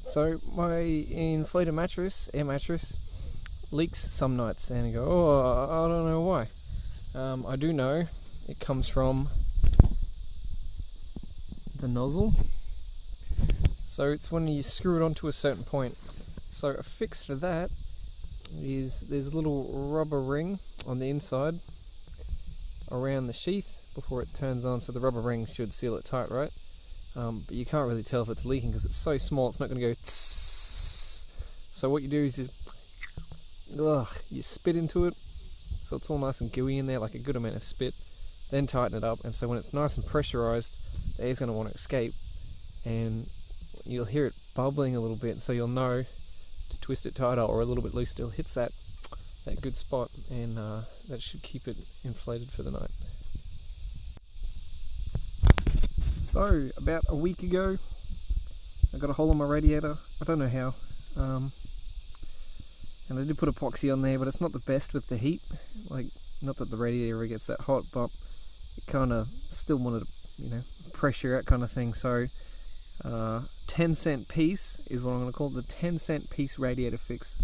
So my inflated mattress, air mattress, leaks some nights, and I go, oh, I don't know why. I do know it comes from the nozzle. So it's when you screw it onto a certain point. So a fix for that is there's a little rubber ring on the inside around the sheath before it turns on, so the rubber ring should seal it tight, right? But you can't really tell if it's leaking because it's so small, it's not going to go tss. So what you do is you spit into it, so it's all nice and gooey in there, like a good amount of spit. Then tighten it up, and so when it's nice and pressurized, the air's going to want to escape, and you'll hear it bubbling a little bit, so you'll know to twist it tighter or a little bit loose still. Hits that good spot, and that should keep it inflated for the night. So about a week ago, I got a hole in my radiator. I don't know how, and I did put epoxy on there, but it's not the best with the heat. Like, not that the radiator ever gets that hot, but it kind of still wanted to, pressure out kind of thing. So 10-cent piece is what I'm going to call it, the 10-cent piece radiator fix.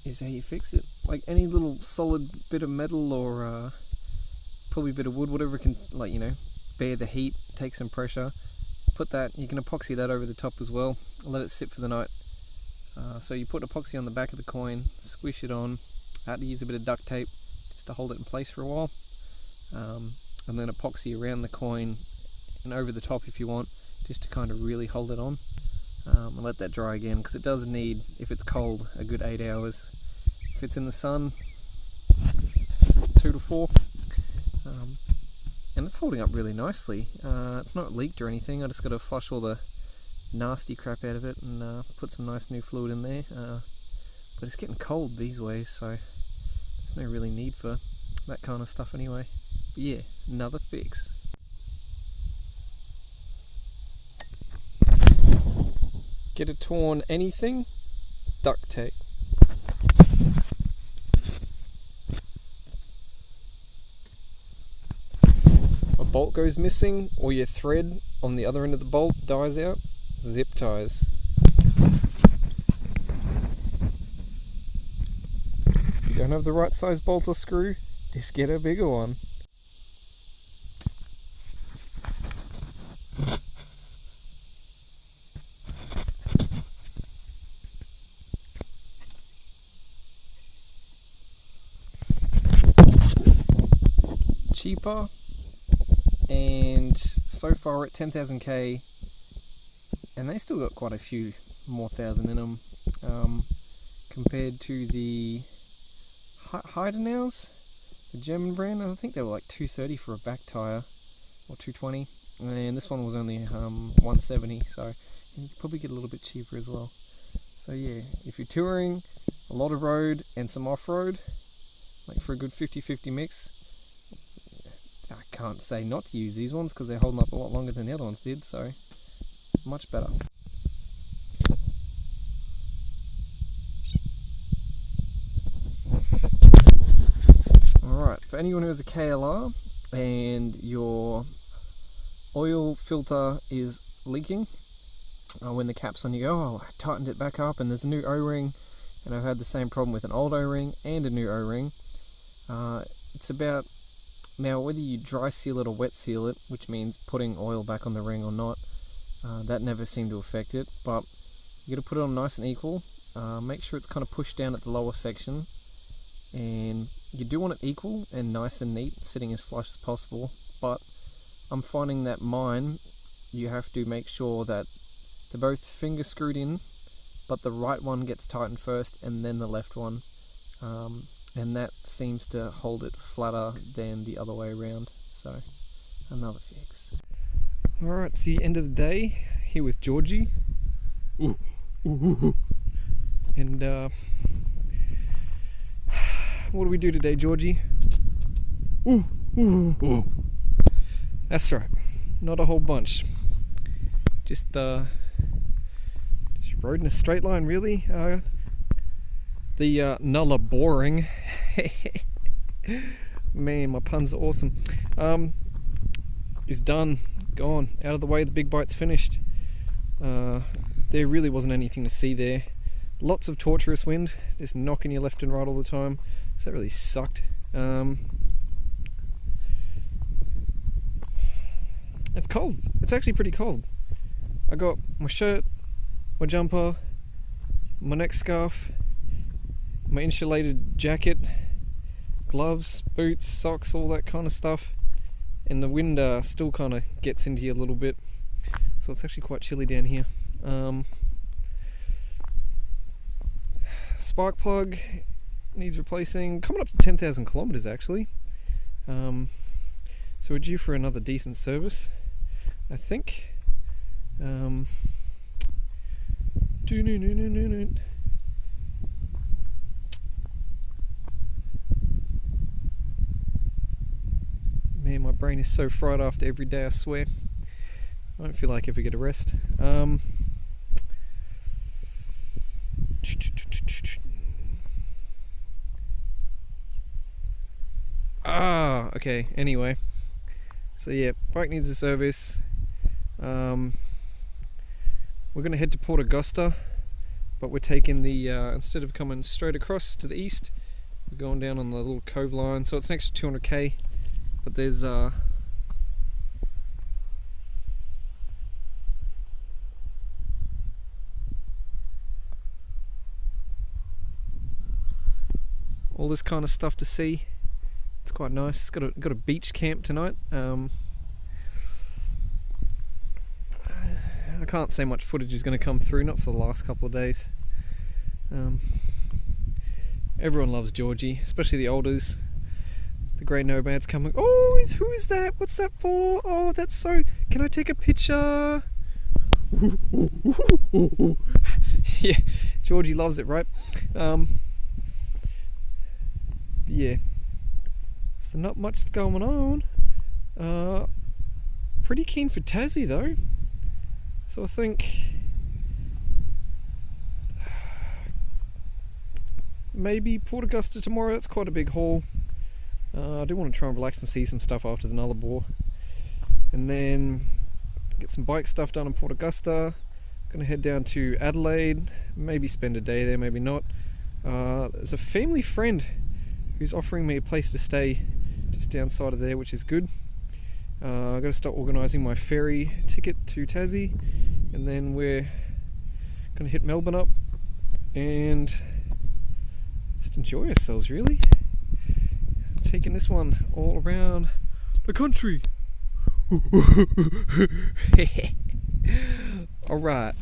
Is how you fix it. Like any little solid bit of metal or probably a bit of wood, whatever can, bear the heat, take some pressure. Put that, you can epoxy that over the top as well, and let it sit for the night. So you put epoxy on the back of the coin, squish it on. I had to use a bit of duct tape just to hold it in place for a while. And then epoxy around the coin and over the top if you want, just to kind of really hold it on. And let that dry again, because it does need, if it's cold, a good 8 hours. If it's in the sun, 2 to 4. And it's holding up really nicely. It's not leaked or anything. I just got to flush all the nasty crap out of it and put some nice new fluid in there. But it's getting cold these ways, so there's no really need for that kind of stuff anyway. But yeah, another fix. Get a torn anything? Duct tape. A bolt goes missing, or your thread on the other end of the bolt dies out. Zip ties. You don't have the right size bolt or screw? Just get a bigger one. Cheaper, and so far at 10,000k, and they still got quite a few more thousand in them, compared to the Heidenau's, the German brand. I think they were like 230 for a back tire, or 220, and this one was only 170, so and you could probably get a little bit cheaper as well. So yeah, if you're touring a lot of road and some off-road, like for a good 50-50 mix, I can't say not to use these ones because they're holding up a lot longer than the other ones did, so much better. Alright, for anyone who has a KLR and your oil filter is leaking, when the cap's on, you go, oh, I tightened it back up and there's a new O-ring, and I've had the same problem with an old O-ring and a new O-ring. It's about, now whether you dry seal it or wet seal it, which means putting oil back on the ring or not, that never seemed to affect it, but you got to put it on nice and equal. Make sure it's kind of pushed down at the lower section, and you do want it equal and nice and neat, sitting as flush as possible. But I'm finding that mine, you have to make sure that they're both finger screwed in, but the right one gets tightened first and then the left one, and that seems to hold it flatter than the other way around. So another fix. Alright, it's the end of the day here with Georgie. Ooh, ooh, ooh, ooh. And what do we do today, Georgie? Ooh, ooh, ooh. That's right, not a whole bunch. Just rode in a straight line, really. The Nulla boring. Man, my puns are awesome. is done, gone, out of the way. The big bite's finished. There really wasn't anything to see there. Lots of torturous wind, just knocking you left and right all the time. So that really sucked. It's cold. It's actually pretty cold. I got my shirt, my jumper, my neck scarf, my insulated jacket, gloves, boots, socks, all that kind of stuff. And the wind still kind of gets into you a little bit. So it's actually quite chilly down here. Spark plug needs replacing. Coming up to 10,000 kilometers actually. So we're due for another decent service, I think. Man, my brain is so fried after every day, I swear. I don't feel like I ever get a rest. Okay, anyway. So yeah, bike needs a service. We're going to head to Port Augusta, but we're taking the, instead of coming straight across to the east, we're going down on the little cove line, so it's an extra 200k, but there's all this kind of stuff to see. It's quite nice. It's got a beach camp tonight. I can't say much footage is going to come through, not for the last couple of days. Everyone loves Georgie, especially the olders. The grey nomads coming. Oh, who is that? What's that for? Oh, that's so. Can I take a picture? Yeah, Georgie loves it, right? Yeah. So not much going on. Pretty keen for Tassie though. So I think maybe Port Augusta tomorrow. That's quite a big haul. I do want to try and relax and see some stuff after the Nullarbor, and then get some bike stuff done in Port Augusta. Gonna head down to Adelaide, maybe spend a day there, maybe not. There's a family friend who's offering me a place to stay just downside of there, which is good. I've got to start organising my ferry ticket to Tassie, and then we're going to hit Melbourne up and just enjoy ourselves, really. Taking this one all around the country. Alright.